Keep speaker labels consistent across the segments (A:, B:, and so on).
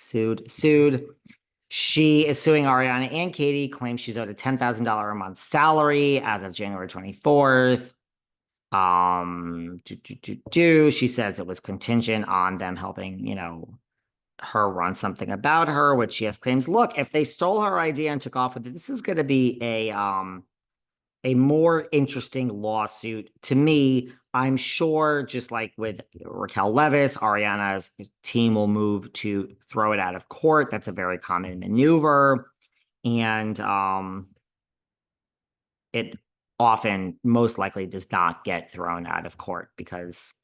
A: Sued. She is suing Ariana and Katie, claims she's owed a $10,000 a month salary as of January 24th. She says it was contingent on them helping, her run something about her, which she has claims, look, if they stole her idea and took off with it, this is going to be a more interesting lawsuit to me. I'm sure, just like with Raquel Leviss, Ariana's team will move to throw it out of court. That's a very common maneuver. And it often, most likely, does not get thrown out of court because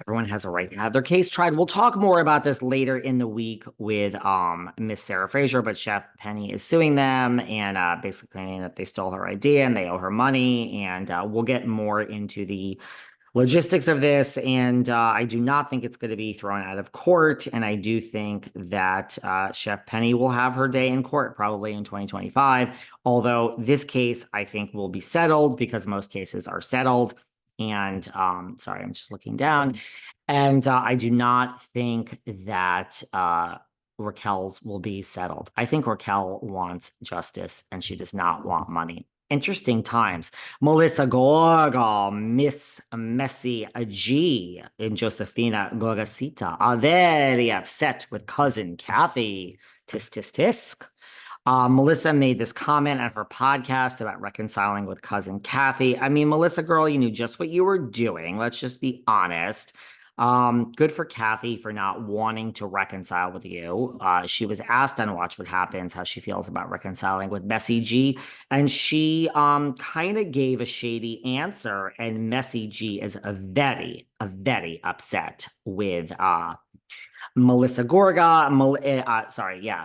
A: everyone has a right to have their case tried. We'll talk more about this later in the week with Miss Sarah Fraser, but Chef Penny is suing them and basically claiming that they stole her idea and they owe her money. And we'll get more into the logistics of this. And I do not think it's going to be thrown out of court. And I do think that Chef Penny will have her day in court probably in 2025. Although this case, I think, will be settled because most cases are settled. And sorry, I'm just looking down. And I do not think that Raquel's will be settled. I think Raquel wants justice and she does not want money. Interesting times. Melissa Gorga, Miss Messy G, and Josefina Gorgasita are very upset with cousin Kathy. Tisk, tisk, tisk. Melissa made this comment at her podcast about reconciling with cousin Kathy. I mean, Melissa, girl, you knew just what you were doing. Let's just be honest. Good for Kathy for not wanting to reconcile with you. She was asked on Watch What Happens how she feels about reconciling with Messy G, and she kind of gave a shady answer, and Messy G is very upset with Melissa Gorga.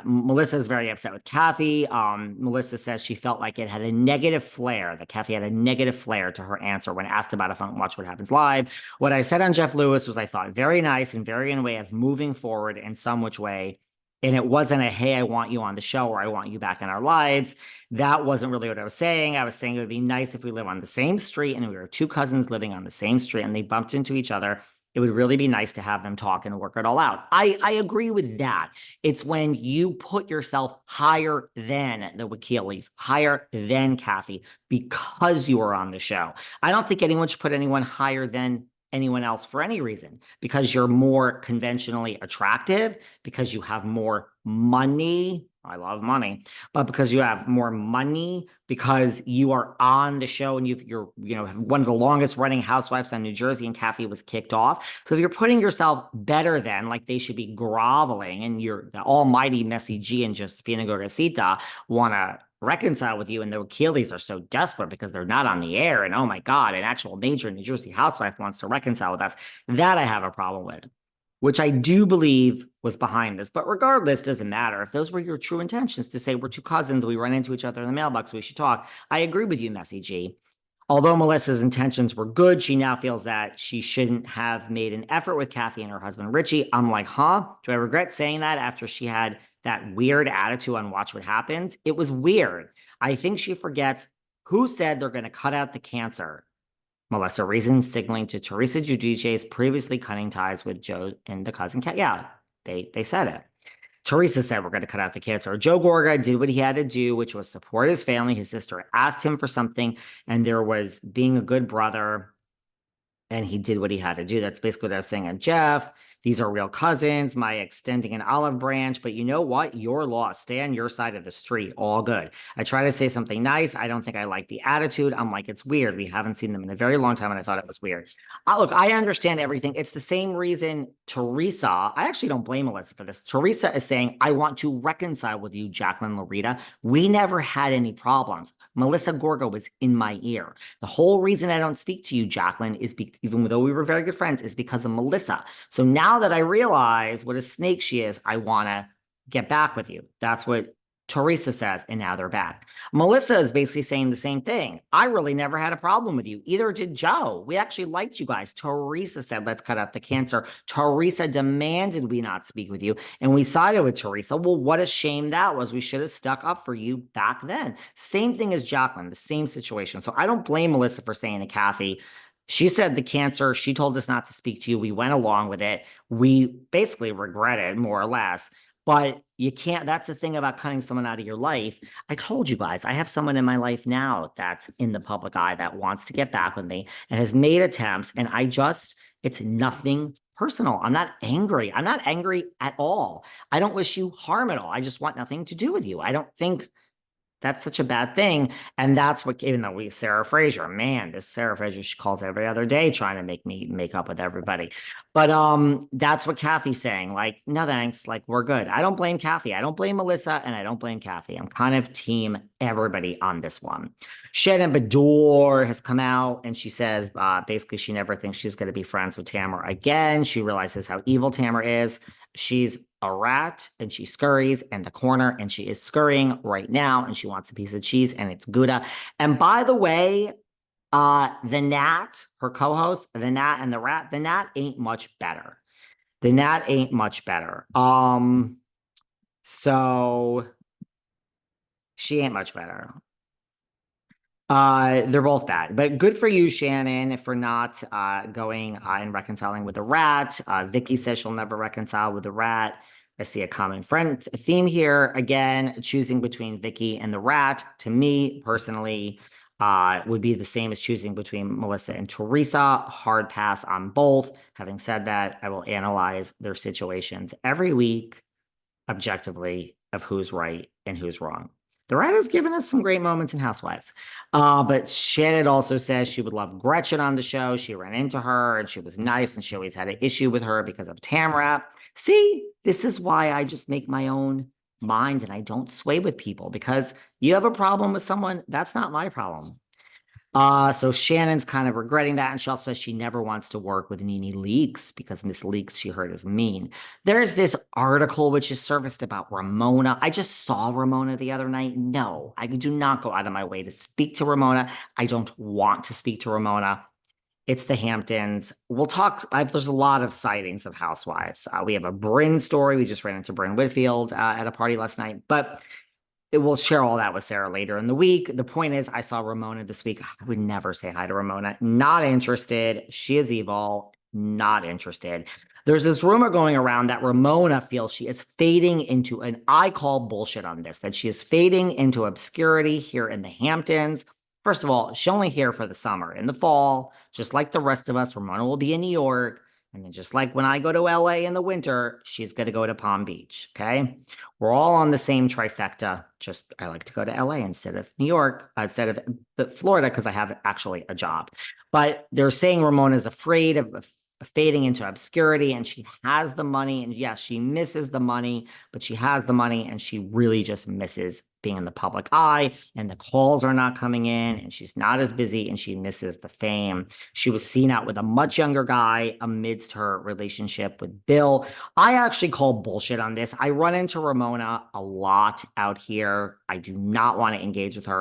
A: Melissa is very upset with Kathy. Melissa says she felt like it had a negative flair, that Kathy had a negative flair to her answer when asked about if on Watch What Happens Live. What I said on Jeff Lewis was I thought very nice and very in a way of moving forward in some which way. And it wasn't a, hey, I want you on the show or I want you back in our lives. That wasn't really what I was saying. I was saying it would be nice if we live on the same street and we were two cousins living on the same street and they bumped into each other. It would really be nice to have them talk and work it all out. I agree with that. It's when you put yourself higher than the Wakiles, higher than Kathy, because you are on the show. I don't think anyone should put anyone higher than anyone else for any reason, because you're more conventionally attractive, because you have more money. I love money, but because you have more money, because you are on the show and you're one of the longest running housewives on New Jersey, and Kathy was kicked off. So if you're putting yourself better than, like they should be groveling, and you're the almighty Messy G and Josefina Gorgasita want to reconcile with you, and the Wakiles are so desperate because they're not on the air, and oh my God, an actual major New Jersey housewife wants to reconcile with us, that I have a problem with, which I do believe was behind this. But regardless, doesn't matter. If those were your true intentions to say we're two cousins, we run into each other in the mailbox, we should talk, I agree with you, Messy G. Although Melissa's intentions were good, she now feels that she shouldn't have made an effort with Kathy and her husband, Richie. I'm like, huh? Do I regret saying that after she had that weird attitude on Watch What Happens? It was weird. I think she forgets who said they're going to cut out the cancer. Melissa reasons, signaling to Teresa Giudice's previously cutting ties with Joe and the cousin Kat. Yeah, they said it. Teresa said we're going to cut out the cancer. Joe Gorga did what he had to do, which was support his family. His sister asked him for something, and there was being a good brother, and he did what he had to do. That's basically what I was saying on Jeff. These are real cousins, my extending an olive branch, but you know what? Your loss. Stay on your side of the street. All good. I try to say something nice. I don't think I like the attitude. I'm like, it's weird. We haven't seen them in a very long time, and I thought it was weird. Look, I understand everything. It's the same reason Teresa, I actually don't blame Melissa for this. Teresa is saying, I want to reconcile with you, Jacqueline Loretta. We never had any problems. Melissa Gorga was in my ear. The whole reason I don't speak to you, Jacqueline, is even though we were very good friends, is because of Melissa. So now that I realize what a snake she is, I want to get back with you. That's what Teresa says, and now they're back. Melissa is basically saying the same thing. I really never had a problem with you. Either did Joe. We actually liked you guys. Teresa said, let's cut out the cancer. Teresa demanded we not speak with you, and we sided with Teresa. Well, what a shame that was. We should have stuck up for you back then. Same thing as Jacqueline, the same situation. So I don't blame Melissa for saying to Kathy, She said the cancer, she told us not to speak to you. We went along with it. We basically regret it, more or less. But you can't, that's the thing about cutting someone out of your life. I told you guys, I have someone in my life now that's in the public eye that wants to get back with me and has made attempts. And it's nothing personal. I'm not angry. I'm not angry at all. I don't wish you harm at all. I just want nothing to do with you. I don't think that's such a bad thing. And that's what, even though Sarah Fraser, man, this Sarah Fraser, she calls every other day trying to make me make up with everybody. But that's what Kathy's saying. Like, no thanks. Like, we're good. I don't blame Kathy. I don't blame Melissa, and I don't blame Kathy. I'm kind of team everybody on this one. Shannon Beador has come out and she says basically she never thinks she's going to be friends with Tamra again. She realizes how evil Tamra is. She's a rat and she scurries in the corner and she is scurrying right now and she wants a piece of cheese and it's Gouda. And by the way, the Nat, her co-host, the Nat and the rat, the Nat ain't much better. The Nat ain't much better. So she ain't much better. They're both bad, but good for you, Shannon, for not going and reconciling with the rat. Vicky says she'll never reconcile with the rat. I see a common friend theme here. Again, choosing between Vicky and the rat, to me personally, would be the same as choosing between Melissa and Teresa. Hard pass on both. Having said that, I will analyze their situations every week objectively of who's right and who's wrong. The rat has given us some great moments in Housewives. But Shannon also says she would love Gretchen on the show. She ran into her and she was nice and she always had an issue with her because of Tamra. See, this is why I just make my own mind and I don't sway with people, because you have a problem with someone, that's not my problem. So Shannon's kind of regretting that, and she also says she never wants to work with Nene Leakes because Miss Leakes, she heard, is mean. There's this article which is surfaced about Ramona. I just saw Ramona the other night. No, I do not go out of my way to speak to Ramona. I don't want to speak to Ramona. It's the Hamptons. We'll talk. There's a lot of sightings of housewives. We have a Bryn story. We just ran into Bryn Whitfield at a party last night, but we'll share all that with Sarah later in the week. The point is, I saw Ramona this week. I would never say hi to Ramona. Not interested. She is evil. Not interested. There's this rumor going around that Ramona feels she is fading into, and I call bullshit on this, that she is fading into obscurity here in the Hamptons. First of all, she's only here for the summer. In the fall, just like the rest of us, Ramona will be in New York. And then just like when I go to LA in the winter, she's going to go to Palm Beach. Okay. We're all on the same trifecta. Just I like to go to LA instead of New York, instead of Florida, because I have actually a job. But they're saying Ramona's afraid of fading into obscurity, and she has the money. And yes, she misses the money, but she has the money and she really just misses being in the public eye, and the calls are not coming in and she's not as busy and she misses the fame. She was seen out with a much younger guy amidst her relationship with Bill. I actually call bullshit on this. I run into Ramona a lot out here. I do not want to engage with her.